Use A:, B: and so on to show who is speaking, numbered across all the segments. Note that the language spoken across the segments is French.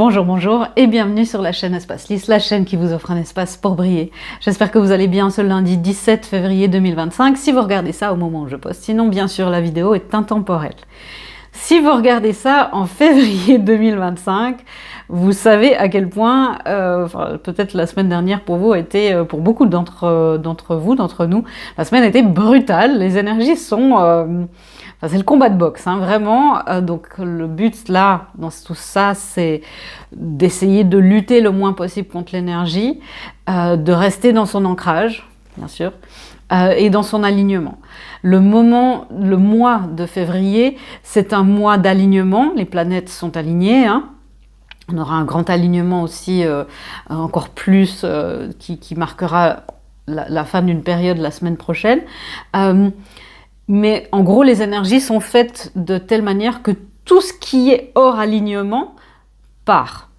A: Bonjour, bonjour et bienvenue sur la chaîne Espace Lys, la chaîne qui vous offre un espace pour briller. J'espère que vous allez bien ce lundi 17 février 2025, si vous regardez ça au moment où je poste. Sinon, bien sûr, la vidéo est intemporelle. Si vous regardez ça en février 2025, vous savez à quel point, peut-être la semaine dernière pour vous a été, pour beaucoup d'entre nous, la semaine était brutale. Les énergies sont... c'est le combat de boxe, hein, vraiment. Donc le but là, dans tout ça, c'est d'essayer de lutter le moins possible contre l'énergie, de rester dans son ancrage, bien sûr, et dans son alignement. Le mois de février, c'est un mois d'alignement. Les planètes sont alignées, hein. On aura un grand alignement aussi, encore plus, qui marquera la fin d'une période la semaine prochaine. Mais en gros, les énergies sont faites de telle manière que tout ce qui est hors alignement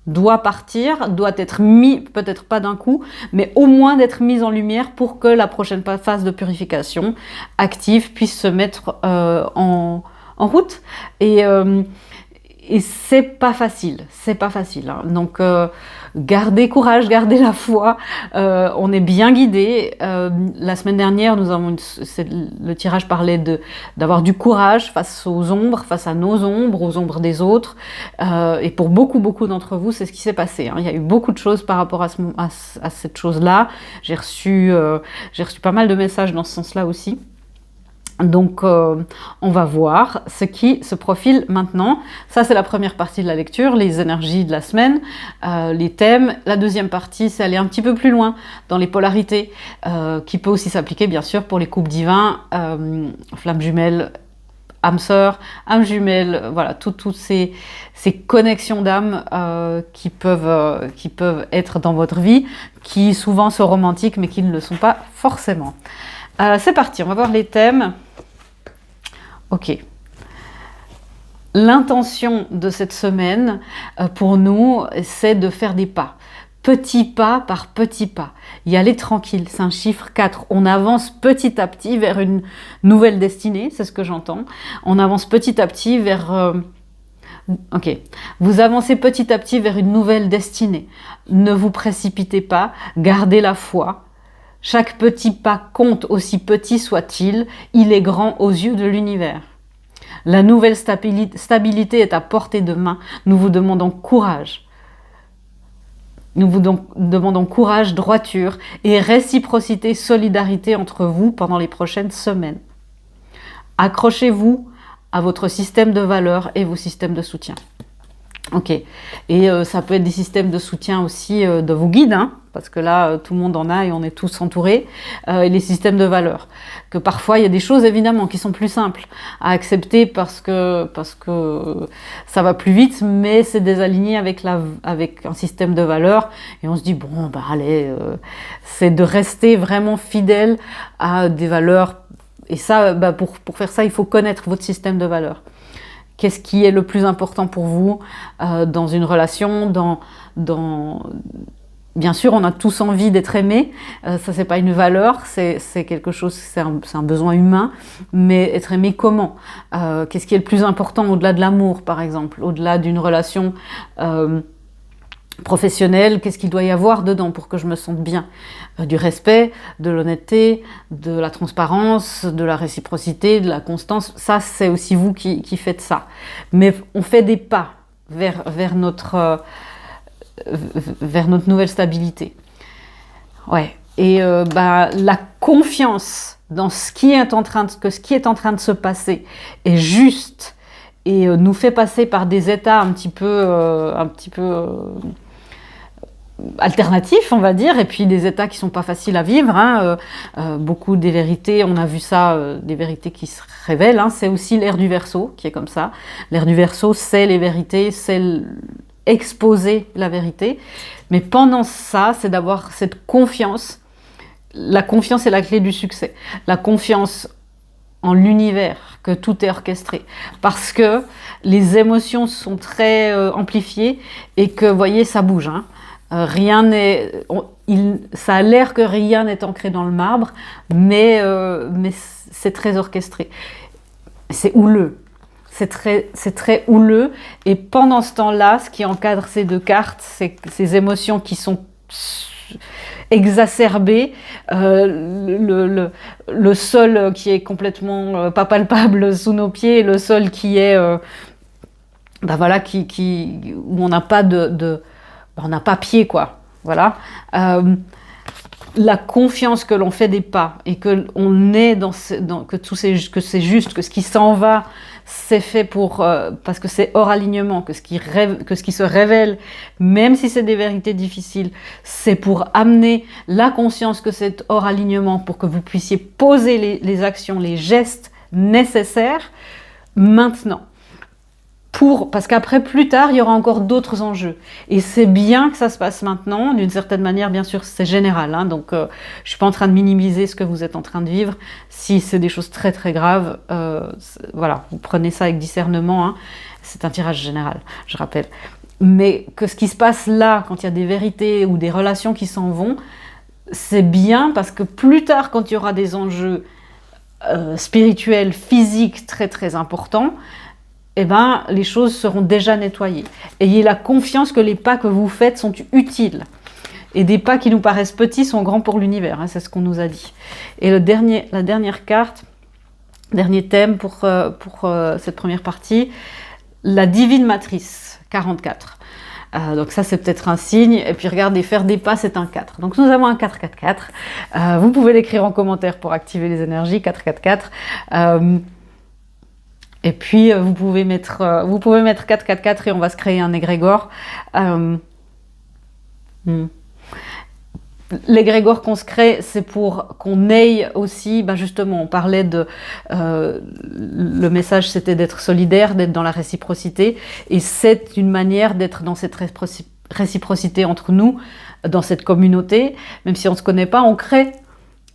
A: doit partir, doit être mis, peut-être pas d'un coup, mais au moins d'être mis en lumière pour que la prochaine phase de purification active puisse se mettre en route. Et c'est pas facile, hein. Donc gardez courage, gardez la foi, on est bien guidé. La semaine dernière, le tirage parlait d'avoir du courage face aux ombres, face à nos ombres, aux ombres des autres. Et pour beaucoup d'entre vous, c'est ce qui s'est passé, hein. Il y a eu beaucoup de choses par rapport à cette chose-là. J'ai reçu pas mal de messages dans ce sens-là aussi. Donc, on va voir ce qui se profile maintenant. Ça, c'est la première partie de la lecture, les énergies de la semaine, les thèmes. La deuxième partie, c'est aller un petit peu plus loin dans les polarités, qui peut aussi s'appliquer, bien sûr, pour les couples divins, flammes jumelles, âme sœur, âme jumelle, voilà, toutes ces connexions d'âme qui peuvent être dans votre vie, qui souvent sont romantiques, mais qui ne le sont pas forcément. C'est parti, on va voir les thèmes. Ok. L'intention de cette semaine, pour nous, c'est de faire des pas. Petit pas par petit pas. Y aller tranquille, c'est un chiffre 4. On avance petit à petit vers une nouvelle destinée, c'est ce que j'entends. On avance petit à petit vers... Ok. Vous avancez petit à petit vers une nouvelle destinée. Ne vous précipitez pas, gardez la foi. Chaque petit pas compte, aussi petit soit-il, il est grand aux yeux de l'univers. La nouvelle stabilité est à portée de main. Nous vous demandons courage. Nous vous demandons courage, droiture et réciprocité, solidarité entre vous pendant les prochaines semaines. Accrochez-vous à votre système de valeurs et vos systèmes de soutien. Ok, et ça peut être des systèmes de soutien aussi de vos guides, hein, parce que là, tout le monde en a et on est tous entourés, et les systèmes de valeurs. Que parfois, il y a des choses, évidemment, qui sont plus simples à accepter parce que ça va plus vite, mais c'est désaligné avec un système de valeurs, et on se dit, bon, bah allez, c'est de rester vraiment fidèle à des valeurs, et ça, bah, pour faire ça, il faut connaître votre système de valeurs. Qu'est-ce qui est le plus important pour vous dans une relation, Bien sûr, on a tous envie d'être aimé. Ça, c'est pas une valeur, c'est quelque chose, c'est un besoin humain. Mais être aimé comment? Qu'est-ce qui est le plus important au-delà de l'amour, par exemple, au-delà d'une relation professionnelle? Qu'est-ce qu'il doit y avoir dedans pour que je me sente bien? Du respect, de l'honnêteté, de la transparence, de la réciprocité, de la constance. Ça, c'est aussi vous qui faites ça. Mais on fait des pas vers notre nouvelle stabilité. Ouais. Et la confiance dans ce qui est en train de se passer est juste et nous fait passer par des états un petit peu alternatifs, on va dire, et puis des états qui sont pas faciles à vivre, hein. Beaucoup des vérités, on a vu ça, des vérités qui se révèlent, hein. C'est aussi l'ère du Verseau qui est comme ça. L'ère du Verseau, c'est les vérités, c'est exposer la vérité, mais pendant ça, c'est d'avoir cette confiance. La confiance est la clé du succès. La confiance en l'univers, que tout est orchestré, parce que les émotions sont très amplifiées et que, vous voyez, ça bouge, hein. Ça a l'air que rien n'est ancré dans le marbre, mais c'est très orchestré. C'est houleux. c'est très houleux. Et pendant ce temps-là, ce qui encadre ces deux cartes, c'est ces émotions qui sont exacerbées, le sol qui est complètement pas palpable sous nos pieds, le sol qui est, ben voilà, où on n'a pas on n'a pas pied, quoi. Voilà. La confiance que l'on fait des pas et que on est que c'est juste, que ce qui s'en va, c'est fait parce que c'est hors alignement, que ce qui se révèle, même si c'est des vérités difficiles, c'est pour amener la conscience que c'est hors alignement, pour que vous puissiez poser les actions, les gestes nécessaires maintenant. Parce qu'après, plus tard, il y aura encore d'autres enjeux. Et c'est bien que ça se passe maintenant, d'une certaine manière, bien sûr, c'est général. Hein, donc, je ne suis pas en train de minimiser ce que vous êtes en train de vivre. Si c'est des choses très, très graves, voilà, vous prenez ça avec discernement. Hein, c'est un tirage général, je rappelle. Mais que ce qui se passe là, quand il y a des vérités ou des relations qui s'en vont, c'est bien parce que plus tard, quand il y aura des enjeux spirituels, physiques très, très importants, eh ben, les choses seront déjà nettoyées. Ayez la confiance que les pas que vous faites sont utiles. Et des pas qui nous paraissent petits sont grands pour l'univers, hein, c'est ce qu'on nous a dit. Et la dernière carte, dernier thème pour cette première partie, la divine matrice, 44. Donc ça, c'est peut-être un signe. Et puis regardez, faire des pas, c'est un 4. Donc nous avons un 4-4-4. Vous pouvez l'écrire en commentaire pour activer les énergies, 4-4-4. Et puis, vous pouvez mettre 4-4-4 et on va se créer un égrégore. L'égrégore qu'on se crée, c'est pour qu'on ait aussi, ben justement, on parlait le message c'était d'être solidaire, d'être dans la réciprocité. Et c'est une manière d'être dans cette réciprocité entre nous, dans cette communauté. Même si on ne se connaît pas, on crée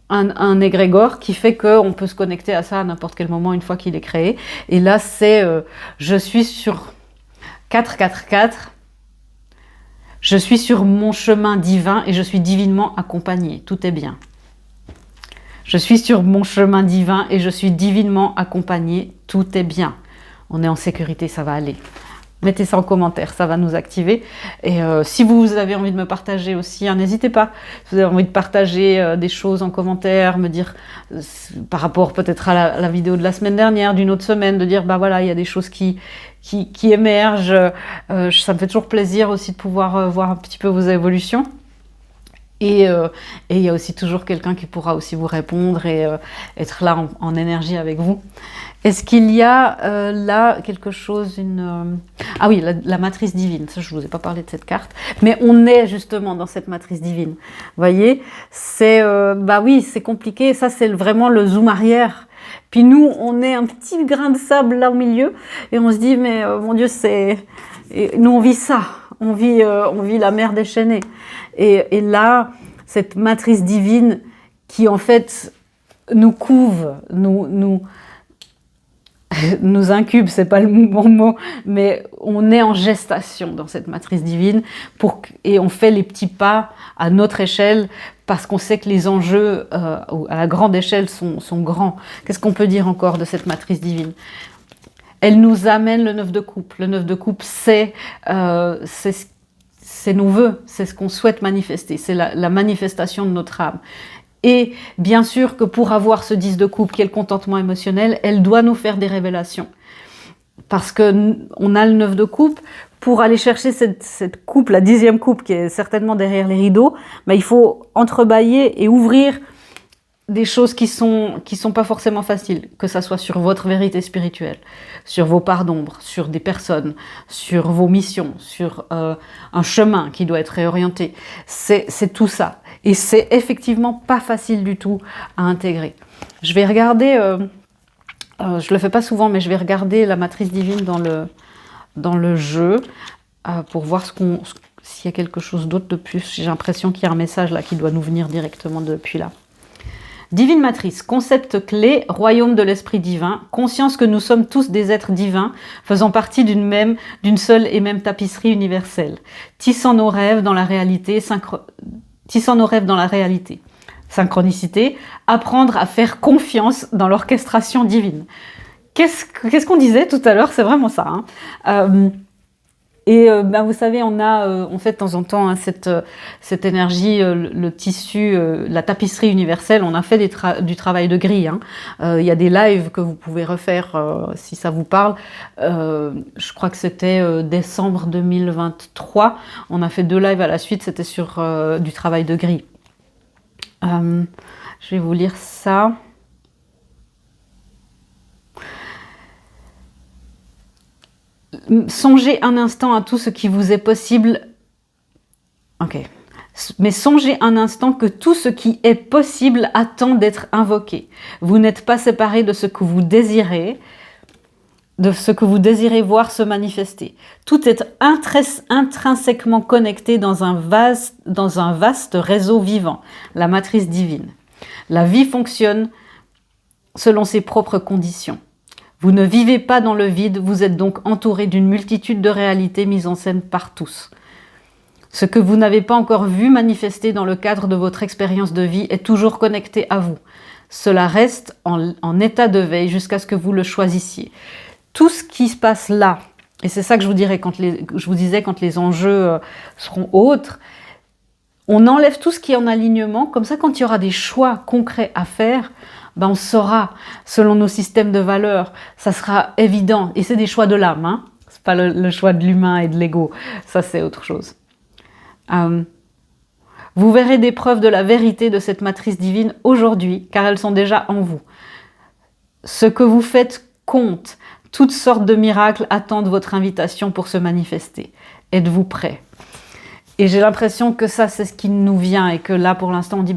A: un égrégore qui fait qu'on peut se connecter à ça à n'importe quel moment une fois qu'il est créé. Et là, c'est je suis sur 4-4-4, je suis sur mon chemin divin et je suis divinement accompagnée. Tout est bien. Je suis sur mon chemin divin et je suis divinement accompagnée. Tout est bien. On est en sécurité, ça va aller. Mettez ça en commentaire, ça va nous activer. Et si vous avez envie de me partager aussi, hein, n'hésitez pas. Si vous avez envie de partager des choses en commentaire, me dire par rapport peut-être à la vidéo de la semaine dernière, d'une autre semaine, de dire bah voilà, il y a des choses qui émergent. Ça me fait toujours plaisir aussi de pouvoir voir un petit peu vos évolutions. Et il y a aussi toujours quelqu'un qui pourra aussi vous répondre et être là en énergie avec vous. Est-ce qu'il y a là quelque chose, Ah oui, la matrice divine, ça je ne vous ai pas parlé de cette carte, mais on est justement dans cette matrice divine. Vous voyez, bah oui, c'est compliqué, ça c'est vraiment le zoom arrière. Puis nous, on est un petit grain de sable là au milieu, et on se dit, mais mon Dieu, nous on vit ça, on vit la mer déchaînée. Et là, cette matrice divine qui en fait nous couve, nous incube, c'est pas le bon mot, mais on est en gestation dans cette matrice divine et on fait les petits pas à notre échelle parce qu'on sait que les enjeux à la grande échelle sont grands. Qu'est-ce qu'on peut dire encore de cette matrice divine ? Elle nous amène le 9 de coupe. Le 9 de coupe, c'est nos vœux, c'est ce qu'on souhaite manifester, c'est la manifestation de notre âme. Et bien sûr que pour avoir ce 10 de coupe qui est le contentement émotionnel, elle doit nous faire des révélations. Parce qu'on a le 9 de coupe, pour aller chercher cette coupe, la 10e coupe qui est certainement derrière les rideaux, bah, il faut entrebâiller et ouvrir des choses qui sont pas forcément faciles, que ça soit sur votre vérité spirituelle, sur vos parts d'ombre, sur des personnes, sur vos missions, sur un chemin qui doit être réorienté. C'est tout ça. Et c'est effectivement pas facile du tout à intégrer. Je vais regarder, je le fais pas souvent, mais je vais regarder la matrice divine dans le jeu pour voir s'il y a quelque chose d'autre de plus. J'ai l'impression qu'il y a un message là qui doit nous venir directement depuis là. Divine matrice, concept clé, royaume de l'esprit divin, conscience que nous sommes tous des êtres divins, faisant partie d'une seule et même tapisserie universelle, tissant nos rêves dans la réalité, synchronicité, apprendre à faire confiance dans l'orchestration divine. qu'est-ce qu'on disait tout à l'heure? C'est vraiment ça. Hein. Vous savez, on fait de temps en temps, hein, cette énergie, le tissu, la tapisserie universelle, on a fait du travail de gris. Hein. Y a des lives que vous pouvez refaire si ça vous parle. Je crois que c'était décembre 2023. On a fait 2 lives à la suite, c'était sur du travail de gris. Je vais vous lire ça. Songez un instant à tout ce qui vous est possible. Ok. Mais songez un instant que tout ce qui est possible attend d'être invoqué. Vous n'êtes pas séparés de ce que vous désirez, voir se manifester. Tout est intrinsèquement connecté dans un vaste réseau vivant, la matrice divine. La vie fonctionne selon ses propres conditions. Vous ne vivez pas dans le vide, vous êtes donc entouré d'une multitude de réalités mises en scène par tous. Ce que vous n'avez pas encore vu manifester dans le cadre de votre expérience de vie est toujours connecté à vous. Cela reste en état de veille jusqu'à ce que vous le choisissiez. Tout ce qui se passe là, et c'est ça que je vous disais quand les enjeux seront autres, on enlève tout ce qui est en alignement, comme ça quand il y aura des choix concrets à faire, on saura, selon nos systèmes de valeurs, ça sera évident. Et c'est des choix de l'âme, hein. C'est pas le choix de l'humain et de l'ego. Ça, c'est autre chose. Vous verrez des preuves de la vérité de cette matrice divine aujourd'hui, car elles sont déjà en vous. Ce que vous faites compte. Toutes sortes de miracles attendent votre invitation pour se manifester. Êtes-vous prêts? Et j'ai l'impression que ça, c'est ce qui nous vient et que là, pour l'instant, on dit,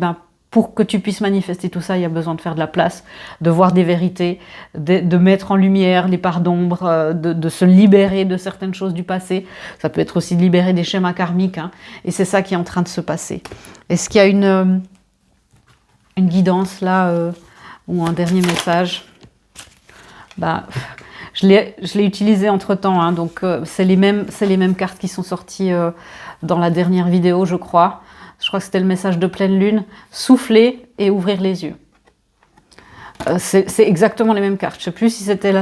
A: pour que tu puisses manifester tout ça, il y a besoin de faire de la place, de voir des vérités, de mettre en lumière les parts d'ombre, de se libérer de certaines choses du passé. Ça peut être aussi de libérer des schémas karmiques. Hein, et c'est ça qui est en train de se passer. Est-ce qu'il y a une guidance là ou un dernier message? Je l'ai utilisé entre-temps. Hein, donc, c'est les mêmes cartes qui sont sorties dans la dernière vidéo, je crois. Je crois que c'était le message de pleine lune. Souffler et ouvrir les yeux. C'est exactement les mêmes cartes. Je ne sais plus si c'était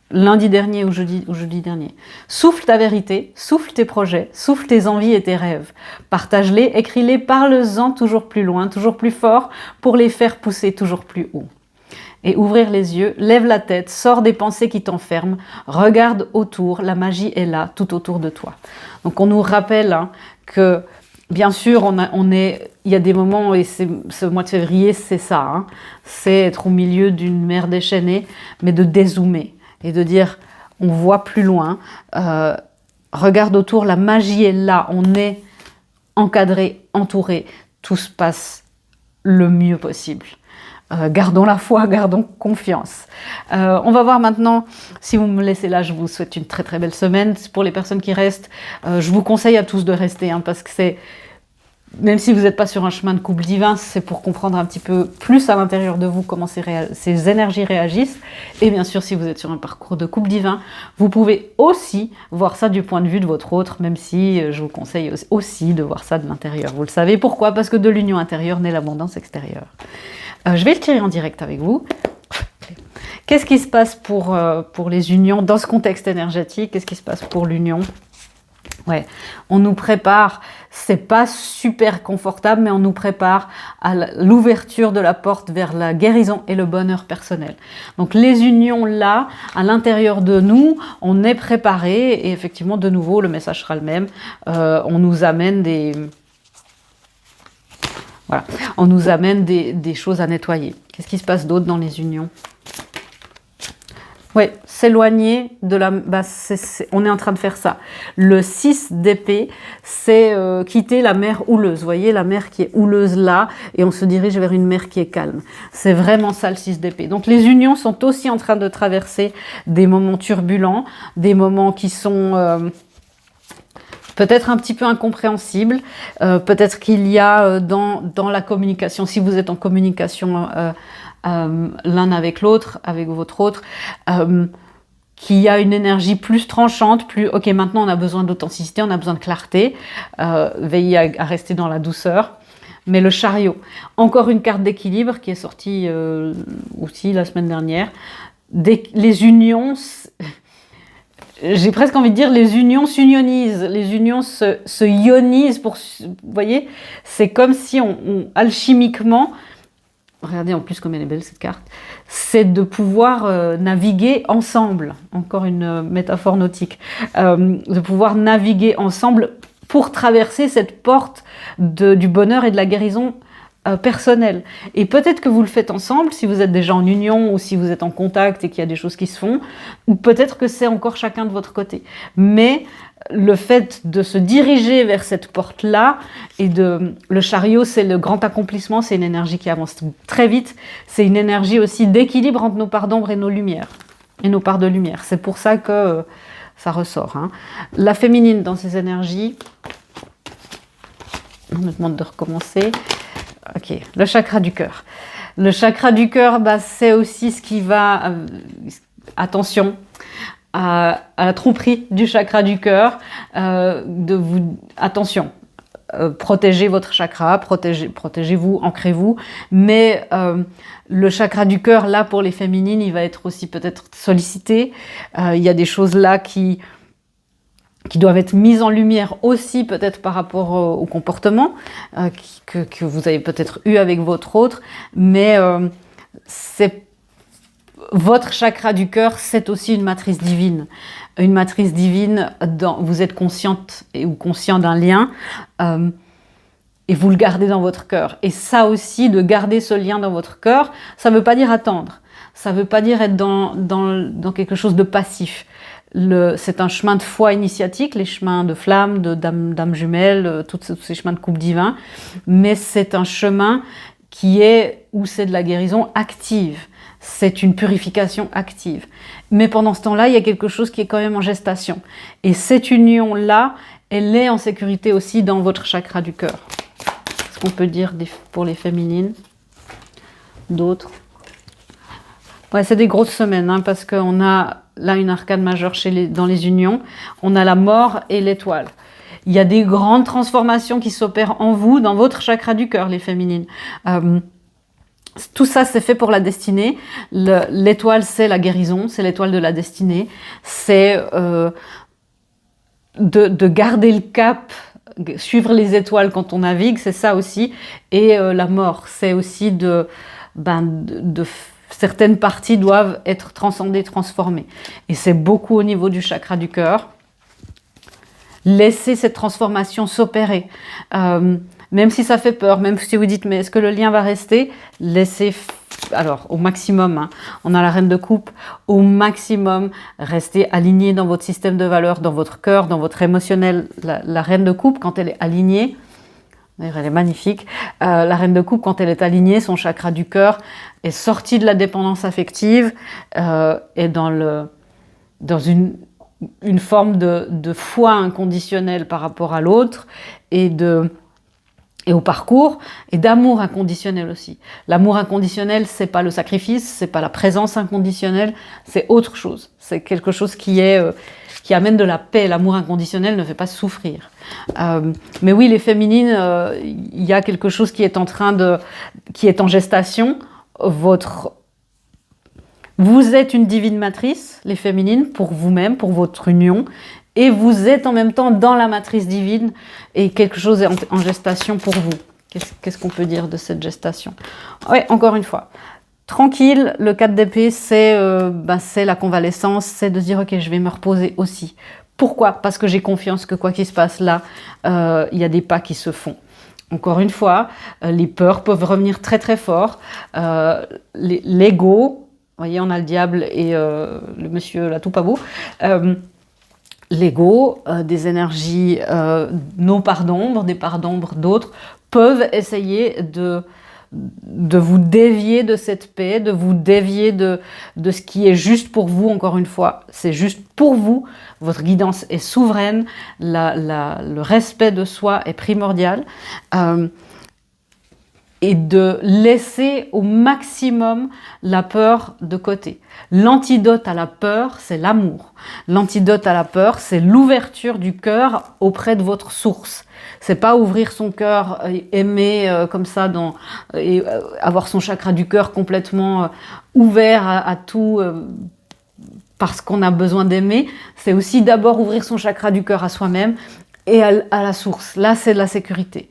A: lundi dernier ou jeudi dernier. Souffle ta vérité, souffle tes projets, souffle tes envies et tes rêves. Partage-les, écris-les, parle-en toujours plus loin, toujours plus fort, pour les faire pousser toujours plus haut. Et ouvrir les yeux, lève la tête, sors des pensées qui t'enferment, regarde autour, la magie est là, tout autour de toi. Donc on nous rappelle que bien sûr, il y a des moments, et ce mois de février, c'est ça, hein, c'est être au milieu d'une mer déchaînée, mais de dézoomer et de dire, on voit plus loin, regarde autour, la magie est là, on est encadré, entouré, tout se passe le mieux possible. Gardons la foi, gardons confiance. On va voir maintenant, si vous me laissez là, je vous souhaite une très très belle semaine. Pour les personnes qui restent, je vous conseille à tous de rester, hein, parce que même si vous n'êtes pas sur un chemin de couple divin, c'est pour comprendre un petit peu plus à l'intérieur de vous comment ces énergies réagissent. Et bien sûr, si vous êtes sur un parcours de couple divin, vous pouvez aussi voir ça du point de vue de votre autre, même si je vous conseille aussi de voir ça de l'intérieur. Vous le savez pourquoi? Parce que de l'union intérieure naît l'abondance extérieure. Je vais le tirer en direct avec vous. Qu'est-ce qui se passe pour les unions dans ce contexte énergétique? Qu'est-ce qui se passe pour l'union? Ouais, on nous prépare, c'est pas super confortable, mais on nous prépare à l'ouverture de la porte vers la guérison et le bonheur personnel. Donc les unions là, à l'intérieur de nous, on est préparé et effectivement de nouveau le message sera le même. On nous amène on nous amène des choses à nettoyer. Qu'est-ce qui se passe d'autre dans les unions? Oui, s'éloigner de la... on est en train de faire ça. Le 6 d'épée, c'est quitter la mer houleuse. Vous voyez, la mer qui est houleuse là, et on se dirige vers une mer qui est calme. C'est vraiment ça le 6 d'épée. Donc les unions sont aussi en train de traverser des moments turbulents, des moments qui sont... peut-être un petit peu incompréhensible, peut-être qu'il y a dans la communication, si vous êtes en communication l'un avec l'autre, avec votre autre, qu'il y a une énergie plus tranchante, ok, maintenant on a besoin d'authenticité, on a besoin de clarté, veillez à rester dans la douceur. Mais le chariot, encore une carte d'équilibre qui est sortie aussi la semaine dernière, les unions, j'ai presque envie de dire, les unions s'unionisent, les unions se ionisent, vous voyez, c'est comme si alchimiquement, regardez en plus comme elle est belle cette carte, c'est de pouvoir naviguer ensemble, encore une métaphore nautique, de pouvoir naviguer ensemble pour traverser cette porte du bonheur et de la guérison personnelle. Et peut-être que vous le faites ensemble, si vous êtes déjà en union ou si vous êtes en contact et qu'il y a des choses qui se font, ou peut-être que c'est encore chacun de votre côté. Mais le fait de se diriger vers cette porte-là, le chariot, c'est le grand accomplissement, c'est une énergie qui avance très vite, c'est une énergie aussi d'équilibre entre nos parts d'ombre et nos lumières, et nos parts de lumière. C'est pour ça que ça ressort. Hein. La féminine dans ces énergies, on me demande de recommencer. Ok, le chakra du cœur. Le chakra du cœur, c'est aussi ce qui va... attention à la tromperie du chakra du cœur. Attention, protégez votre chakra, protégez-vous, ancrez-vous. Mais le chakra du cœur, là, pour les féminines, il va être aussi peut-être sollicité. Il y a des choses là qui doivent être mises en lumière aussi, peut-être par rapport au comportement que vous avez peut-être eu avec votre autre, mais votre chakra du cœur, c'est aussi une matrice divine. Une matrice divine, vous êtes consciente ou conscient d'un lien, et vous le gardez dans votre cœur. Et ça aussi, de garder ce lien dans votre cœur, ça ne veut pas dire attendre, ça ne veut pas dire être dans quelque chose de passif. C'est un chemin de foi initiatique, les chemins de flamme, de dame jumelle, tous ces chemins de coupe divin, mais c'est un chemin où c'est de la guérison active, c'est une purification active. Mais pendant ce temps-là, il y a quelque chose qui est quand même en gestation. Et cette union-là, elle est en sécurité aussi dans votre chakra du cœur. Ce qu'on peut dire pour les féminines, d'autres. Ouais, c'est des grosses semaines, hein, parce qu'on a là une arcane majeure dans les unions, on a la mort et l'étoile. Il y a des grandes transformations qui s'opèrent en vous, dans votre chakra du cœur, les féminines. Tout ça, c'est fait pour la destinée. L'étoile, c'est la guérison, c'est l'étoile de la destinée. C'est de garder le cap, suivre les étoiles quand on navigue, c'est ça aussi. Et la mort, c'est aussi certaines parties doivent être transcendées, transformées. Et c'est beaucoup au niveau du chakra du cœur. Laissez cette transformation s'opérer. Même si ça fait peur, même si vous dites, mais est-ce que le lien va rester? Laissez, alors au maximum, hein, on a la reine de coupe, au maximum, restez aligné dans votre système de valeurs, dans votre cœur, dans votre émotionnel. La reine de coupe, quand elle est alignée, d'ailleurs, elle est magnifique. La reine de coupe, quand elle est alignée, son chakra du cœur est sorti de la dépendance affective et dans une forme de foi inconditionnelle par rapport à l'autre et au parcours et d'amour inconditionnel aussi. L'amour inconditionnel, c'est pas le sacrifice, c'est pas la présence inconditionnelle, c'est autre chose. C'est quelque chose qui amène de la paix. L'amour inconditionnel ne fait pas souffrir. Mais oui, les féminines, il y a quelque chose qui est en gestation. Vous êtes une divine matrice, les féminines, pour vous-même, pour votre union, et vous êtes en même temps dans la matrice divine, et quelque chose est en gestation pour vous. Qu'est-ce qu'on peut dire de cette gestation? Ouais, encore une fois. Tranquille, le 4 d'épée, c'est la convalescence, c'est de dire ok, je vais me reposer aussi. Pourquoi? Parce que j'ai confiance que quoi qu'il se passe là, il y a des pas qui se font. Encore une fois, les peurs peuvent revenir très très fort. L'ego, vous voyez, on a le diable et le monsieur là tout pas beau. L'ego, des énergies, nos parts d'ombre, des parts d'ombre d'autres, peuvent essayer de vous dévier de cette paix, de vous dévier de ce qui est juste pour vous, encore une fois. C'est juste pour vous, votre guidance est souveraine, le respect de soi est primordial. et de laisser au maximum la peur de côté. L'antidote à la peur, c'est l'amour. L'antidote à la peur, c'est l'ouverture du cœur auprès de votre source. C'est pas ouvrir son cœur, aimer comme ça, et avoir son chakra du cœur complètement ouvert à tout parce qu'on a besoin d'aimer. C'est aussi d'abord ouvrir son chakra du cœur à soi-même et à la source. Là, c'est de la sécurité.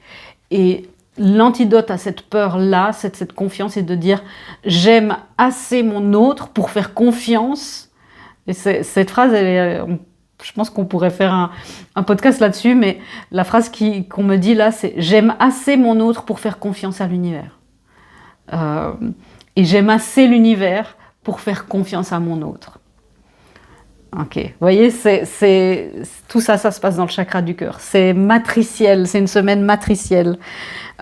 A: Et l'antidote à cette peur-là, cette confiance, c'est de dire « j'aime assez mon autre pour faire confiance ». Et cette phrase, je pense qu'on pourrait faire un podcast là-dessus, mais la phrase qu'on me dit là, c'est « j'aime assez mon autre pour faire confiance à l'univers ». Et j'aime assez l'univers pour faire confiance à mon autre. Ok, vous voyez, tout ça, ça se passe dans le chakra du cœur. C'est matriciel, c'est une semaine matricielle.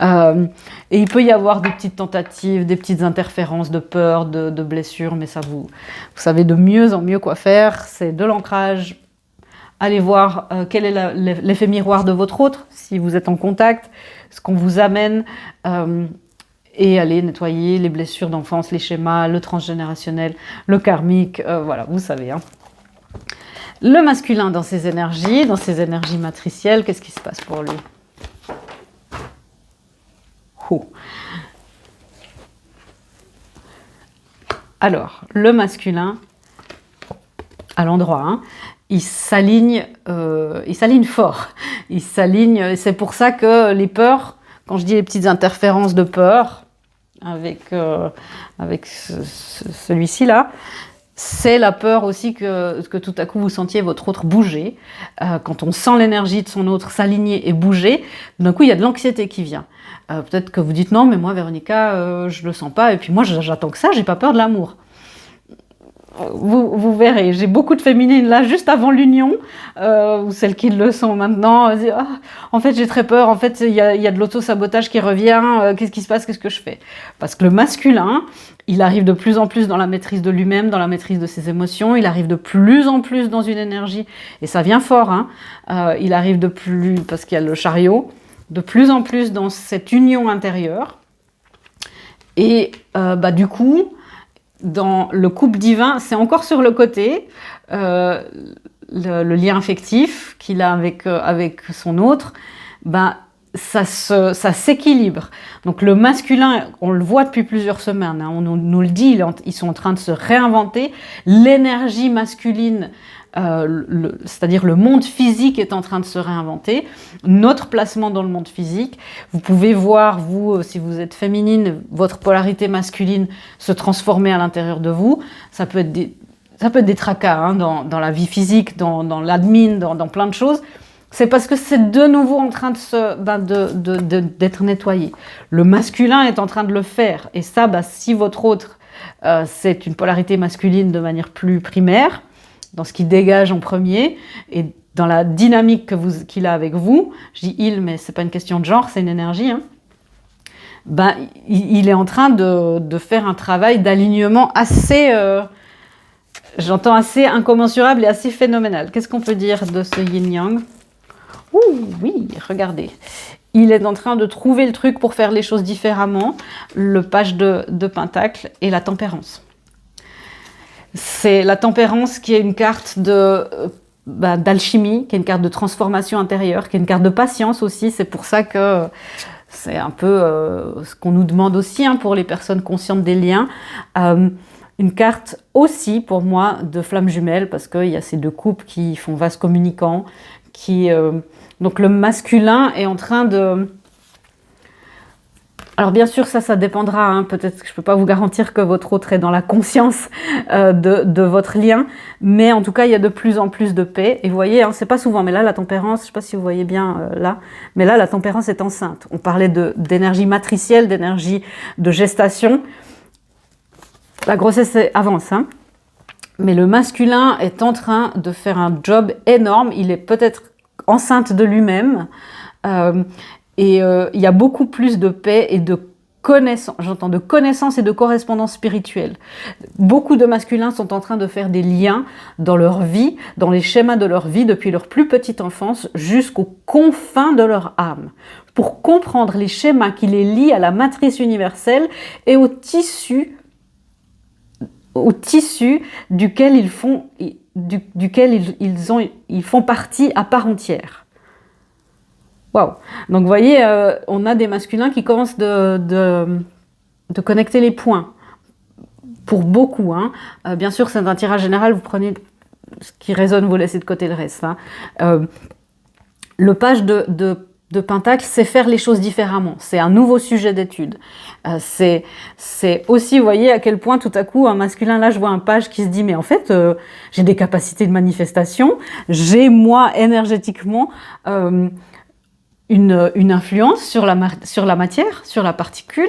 A: Et il peut y avoir des petites tentatives, des petites interférences de peur, de blessures, mais ça, vous savez de mieux en mieux quoi faire. C'est de l'ancrage. Allez voir quel est l'effet miroir de votre autre, si vous êtes en contact, ce qu'on vous amène. Et allez nettoyer les blessures d'enfance, les schémas, le transgénérationnel, le karmique, voilà, vous savez. Le masculin dans ses énergies matricielles, qu'est-ce qui se passe pour lui? Alors, le masculin, à l'endroit, il s'aligne fort. Il s'aligne, c'est pour ça que les peurs, quand je dis les petites interférences de peur, avec celui-ci là, c'est la peur aussi que tout à coup vous sentiez votre autre bouger. Quand on sent l'énergie de son autre s'aligner et bouger, d'un coup il y a de l'anxiété qui vient. Peut-être que vous dites non, mais moi Véronica, je le sens pas, et puis moi j'attends que ça, j'ai pas peur de l'amour. Vous verrez, j'ai beaucoup de féminines là juste avant l'union, ou celles qui le sont maintenant, en fait j'ai très peur, en fait il y a de l'auto-sabotage qui revient, qu'est-ce qui se passe, qu'est-ce que je fais? Parce que le masculin, il arrive de plus en plus dans la maîtrise de lui-même, dans la maîtrise de ses émotions, il arrive de plus en plus dans une énergie, et ça vient fort, il arrive parce qu'il y a le chariot, de plus en plus dans cette union intérieure, et du coup, dans le couple divin, c'est encore sur le côté, le lien affectif qu'il a avec son autre, ça s'équilibre. Donc le masculin, on le voit depuis plusieurs semaines, on nous le dit, ils sont en train de se réinventer. L'énergie masculine, c'est-à-dire le monde physique est en train de se réinventer. Notre placement dans le monde physique, vous pouvez voir, vous, si vous êtes féminine, votre polarité masculine se transformer à l'intérieur de vous. Ça peut être des tracas dans la vie physique, dans l'admin, dans plein de choses. C'est parce que c'est de nouveau en train d'être nettoyé. Le masculin est en train de le faire. Et ça, si votre autre, c'est une polarité masculine de manière plus primaire, dans ce qu'il dégage en premier, et dans la dynamique qu'il a avec vous, je dis il, mais c'est pas une question de genre, c'est une énergie, il est en train de faire un travail d'alignement assez, j'entends assez incommensurable et assez phénoménal. Qu'est-ce qu'on peut dire de ce yin-yang? Oui, regardez. Il est en train de trouver le truc pour faire les choses différemment, le page de Pentacle et la tempérance. C'est la tempérance qui est une carte d'alchimie, qui est une carte de transformation intérieure, qui est une carte de patience aussi. C'est pour ça que c'est un peu ce qu'on nous demande aussi pour les personnes conscientes des liens. Une carte aussi, pour moi, de flamme jumelle, parce qu'il y a ces deux couples qui font vase communicant, donc le masculin est en train de... Alors bien sûr, ça dépendra, peut-être que je ne peux pas vous garantir que votre autre est dans la conscience de votre lien, mais en tout cas, il y a de plus en plus de paix. Et vous voyez, c'est pas souvent, mais là, la tempérance, je ne sais pas si vous voyez bien là, mais là, la tempérance est enceinte. On parlait d'énergie matricielle, d'énergie de gestation. La grossesse avance, mais le masculin est en train de faire un job énorme. Il est peut-être enceinte de lui-même. Et il y a beaucoup plus de paix et de connaissance, j'entends de connaissance et de correspondance spirituelle. Beaucoup de masculins sont en train de faire des liens dans leur vie, dans les schémas de leur vie, depuis leur plus petite enfance jusqu'aux confins de leur âme, pour comprendre les schémas qui les lient à la matrice universelle et au tissu duquel ils font partie à part entière. Waouh! Donc vous voyez, on a des masculins qui commencent de connecter les points. Pour beaucoup, hein. Bien sûr, c'est un tirage général, vous prenez ce qui résonne, vous laissez de côté le reste. Hein. Le page de Pentacle, c'est faire les choses différemment. C'est un nouveau sujet d'étude. C'est aussi, vous voyez, à quel point tout à coup, un masculin, là, je vois un page qui se dit, mais en fait, j'ai des capacités de manifestation, j'ai, moi, énergétiquement, une influence sur la matière, sur la particule.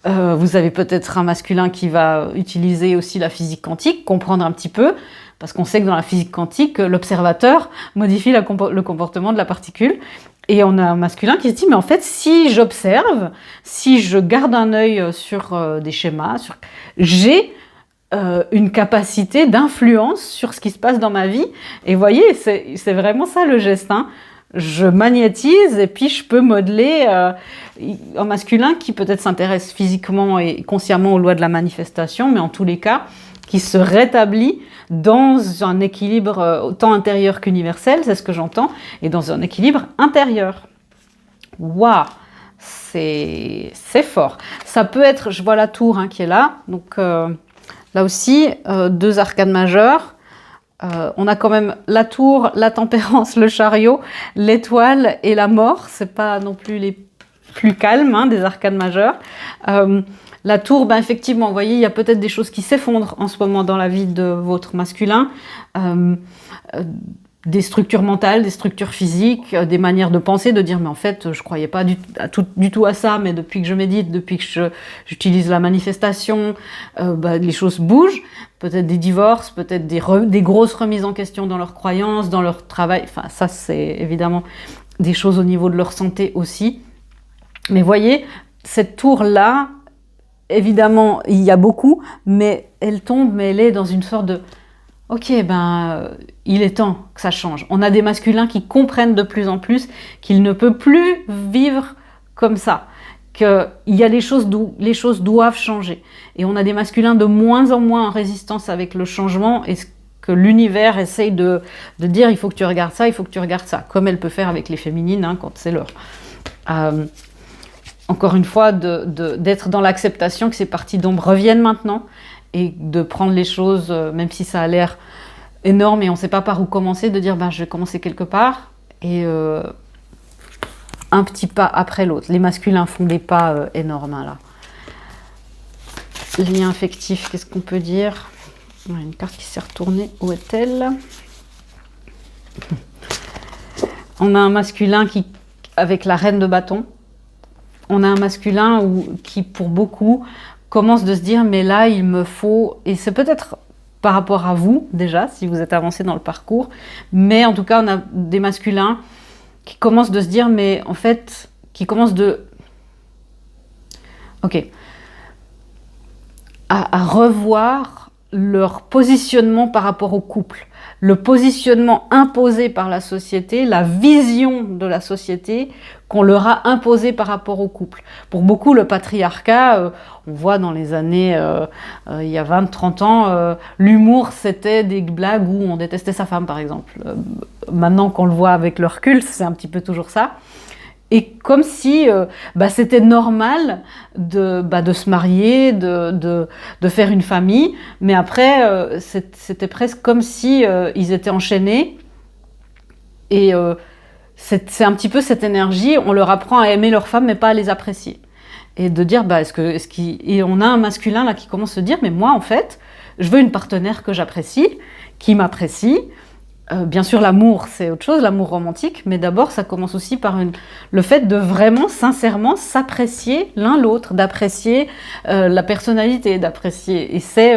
A: Vous avez peut-être un masculin qui va utiliser aussi la physique quantique, comprendre un petit peu, parce qu'on sait que dans la physique quantique, l'observateur modifie le comportement de la particule. Et on a un masculin qui se dit, mais en fait, si j'observe, si je garde un œil sur des schémas, j'ai une capacité d'influence sur ce qui se passe dans ma vie. Et vous voyez, c'est vraiment ça le geste, hein. Je magnétise et puis je peux modeler un masculin qui peut-être s'intéresse physiquement et consciemment aux lois de la manifestation, mais en tous les cas, qui se rétablit dans un équilibre autant intérieur qu'universel, c'est ce que j'entends, et dans un équilibre intérieur. Waouh! C'est fort. Ça peut être, je vois la tour qui est là, donc là aussi, 2 arcanes majeures. On a quand même la tour, la tempérance, le chariot, l'étoile et la mort. C'est pas non plus les plus calmes des arcanes majeures. La tour, effectivement, vous voyez, il y a peut-être des choses qui s'effondrent en ce moment dans la vie de votre masculin. Des structures mentales, des structures physiques, des manières de penser, de dire mais en fait je croyais pas du tout à ça, mais depuis que je médite, depuis que j'utilise la manifestation, les choses bougent, peut-être des divorces, peut-être des grosses remises en question dans leurs croyances, dans leur travail, enfin ça c'est évidemment des choses au niveau de leur santé aussi. Mais voyez, cette tour-là, évidemment il y a beaucoup, mais elle tombe, mais elle est dans une sorte de ok, il est temps que ça change. On a des masculins qui comprennent de plus en plus qu'il ne peut plus vivre comme ça, qu'il y a les choses doivent changer. Et on a des masculins de moins en moins en résistance avec le changement et ce que l'univers essaye de dire, il faut que tu regardes ça, il faut que tu regardes ça, comme elle peut faire avec les féminines quand c'est l'heure. Encore une fois, d'être dans l'acceptation que ces parties d'ombre reviennent maintenant, et de prendre les choses, même si ça a l'air énorme et on ne sait pas par où commencer, de dire je vais commencer quelque part et un petit pas après l'autre. Les masculins font des pas énormes là. Lien affectif, qu'est-ce qu'on peut dire? Une carte qui s'est retournée, où est-elle? On a un masculin avec la reine de bâton. On a un masculin qui pour beaucoup commence de se dire mais là il me faut, et c'est peut-être par rapport à vous déjà si vous êtes avancé dans le parcours, mais en tout cas on a des masculins qui commencent de se dire mais en fait à revoir leur positionnement par rapport au couple, le positionnement imposé par la société, la vision de la société qu'on leur a imposé par rapport au couple. Pour beaucoup, le patriarcat, on voit dans les années, il y a 20-30 ans, l'humour, c'était des blagues où on détestait sa femme, par exemple. Maintenant qu'on le voit avec le recul, c'est un petit peu toujours ça. Et comme si c'était normal de se marier, de faire une famille, mais après, c'était presque comme si ils étaient enchaînés. Et c'est un petit peu cette énergie, on leur apprend à aimer leurs femmes, mais pas à les apprécier. Et de dire, et on a un masculin là qui commence à se dire, mais moi en fait, je veux une partenaire que j'apprécie, qui m'apprécie. Bien sûr, l'amour, c'est autre chose, l'amour romantique, mais d'abord, ça commence aussi par le fait de vraiment, sincèrement, s'apprécier l'un l'autre, d'apprécier la personnalité, d'apprécier. Et c'est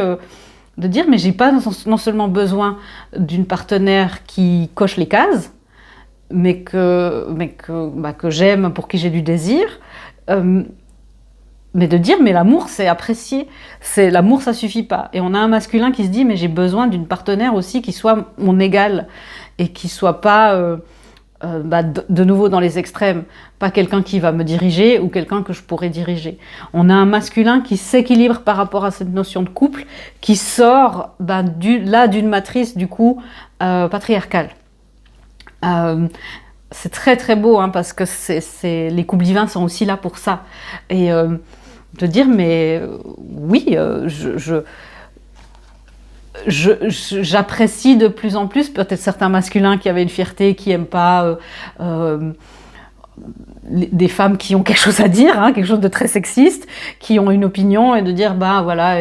A: de dire, mais j'ai pas non seulement besoin d'une partenaire qui coche les cases, mais que j'aime, pour qui j'ai du désir. mais de dire, mais l'amour, c'est apprécier. L'amour, ça suffit pas. Et on a un masculin qui se dit, mais j'ai besoin d'une partenaire aussi qui soit mon égale et qui soit pas, de nouveau dans les extrêmes, pas quelqu'un qui va me diriger ou quelqu'un que je pourrais diriger. On a un masculin qui s'équilibre par rapport à cette notion de couple, qui sort d'une matrice, du coup, patriarcale. C'est très très beau, hein, parce que les couples divins sont aussi là pour ça. Et de dire, mais oui, j'apprécie de plus en plus, peut-être certains masculins qui avaient une fierté, qui n'aiment pas des femmes qui ont quelque chose à dire, hein, quelque chose de très sexiste, qui ont une opinion, et de dire, voilà,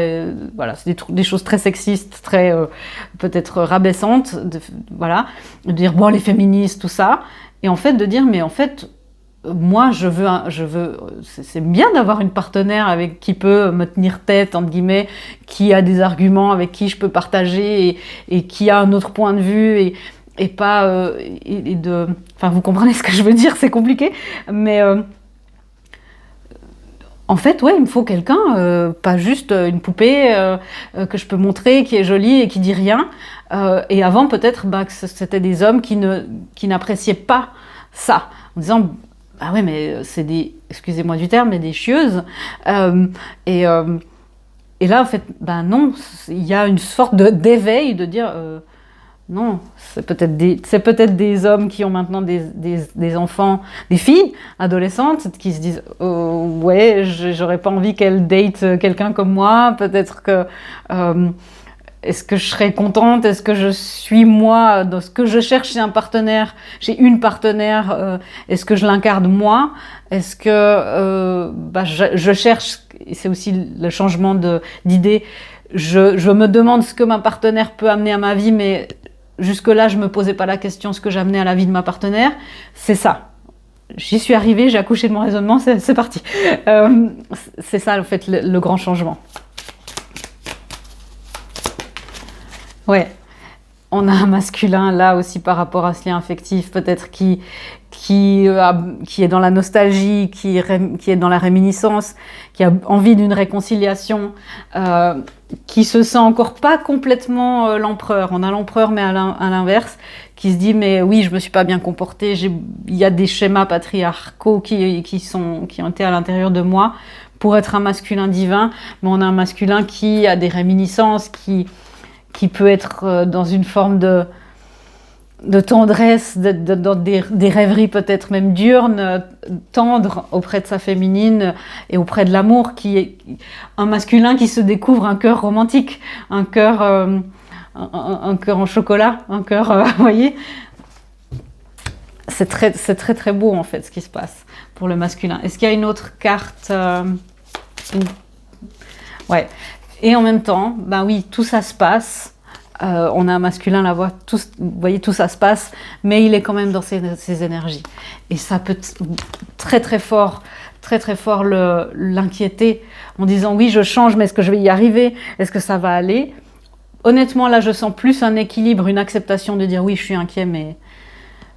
A: c'est des choses très sexistes, très peut-être rabaissantes, voilà, de dire, bon, les féministes, tout ça, et en fait de dire, mais en fait, moi, c'est bien d'avoir une partenaire avec qui peut me tenir tête, entre guillemets, qui a des arguments, avec qui je peux partager et qui a un autre point de vue et pas enfin, vous comprenez ce que je veux dire, c'est compliqué, mais en fait, ouais, il me faut quelqu'un, pas juste une poupée que je peux montrer, qui est jolie et qui dit rien. Et avant, peut-être, que c'était des hommes qui n'appréciaient pas ça, en disant, ah ouais, mais c'est excusez-moi du terme, mais des chieuses. Et là, en fait, non, il y a une sorte d'éveil de dire, non, c'est peut-être des hommes qui ont maintenant des enfants, des filles adolescentes, qui se disent, ouais, j'aurais pas envie qu'elle date quelqu'un comme moi, peut-être que... est-ce que je serais contente? Est-ce que je suis moi dans ce que je cherche chez un partenaire, chez une partenaire? Est-ce que je l'incarne moi? Est-ce que je cherche, c'est aussi le changement d'idée, je me demande ce que ma partenaire peut amener à ma vie, mais jusque-là, je me posais pas la question ce que j'amenais à la vie de ma partenaire. C'est ça. J'y suis arrivée, j'ai accouché de mon raisonnement, c'est parti. C'est ça, en fait, le grand changement. Ouais, on a un masculin là aussi par rapport à ce lien affectif, peut-être qui est dans la nostalgie, qui est dans la réminiscence, qui a envie d'une réconciliation, qui se sent encore pas complètement l'empereur. On a l'empereur, mais à l'inverse, qui se dit, mais oui, je me suis pas bien comportée, il y a des schémas patriarcaux qui ont été à l'intérieur de moi pour être un masculin divin, mais on a un masculin qui a des réminiscences, qui peut être dans une forme de tendresse, dans des rêveries peut-être même diurnes, tendre auprès de sa féminine et auprès de l'amour, qui est un masculin qui se découvre un cœur romantique, un cœur en chocolat, un cœur, vous voyez, c'est très très beau en fait ce qui se passe pour le masculin. Est-ce qu'il y a une autre carte Ouais. Et en même temps, oui, tout ça se passe. On a un masculin là-bas, vous voyez, tout ça se passe, mais il est quand même dans ses énergies. Et ça peut très très fort l'inquiéter en disant, oui, je change, mais est-ce que je vais y arriver? Est-ce que ça va aller? Honnêtement, là, je sens plus un équilibre, une acceptation de dire, oui, je suis inquiet, mais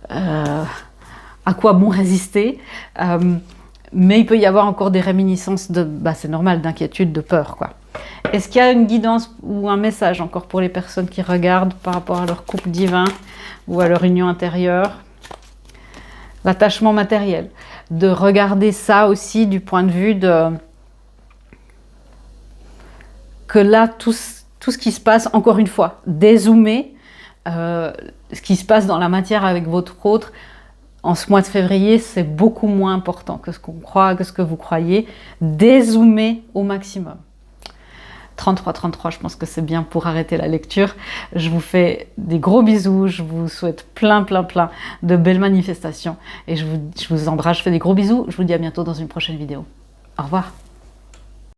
A: à quoi bon résister? Mais il peut y avoir encore des réminiscences c'est normal, d'inquiétude, de peur, quoi. Est-ce qu'il y a une guidance ou un message encore pour les personnes qui regardent par rapport à leur couple divin ou à leur union intérieure? L'attachement matériel. De regarder ça aussi du point de vue que là, tout ce qui se passe, encore une fois, dézoomer ce qui se passe dans la matière avec votre autre, en ce mois de février, c'est beaucoup moins important que ce qu'on croit, que ce que vous croyez. Dézoomer au maximum. 33, je pense que c'est bien pour arrêter la lecture. Je vous fais des gros bisous, je vous souhaite plein de belles manifestations et je vous embrasse, je fais des gros bisous, je vous dis à bientôt dans une prochaine vidéo. Au revoir.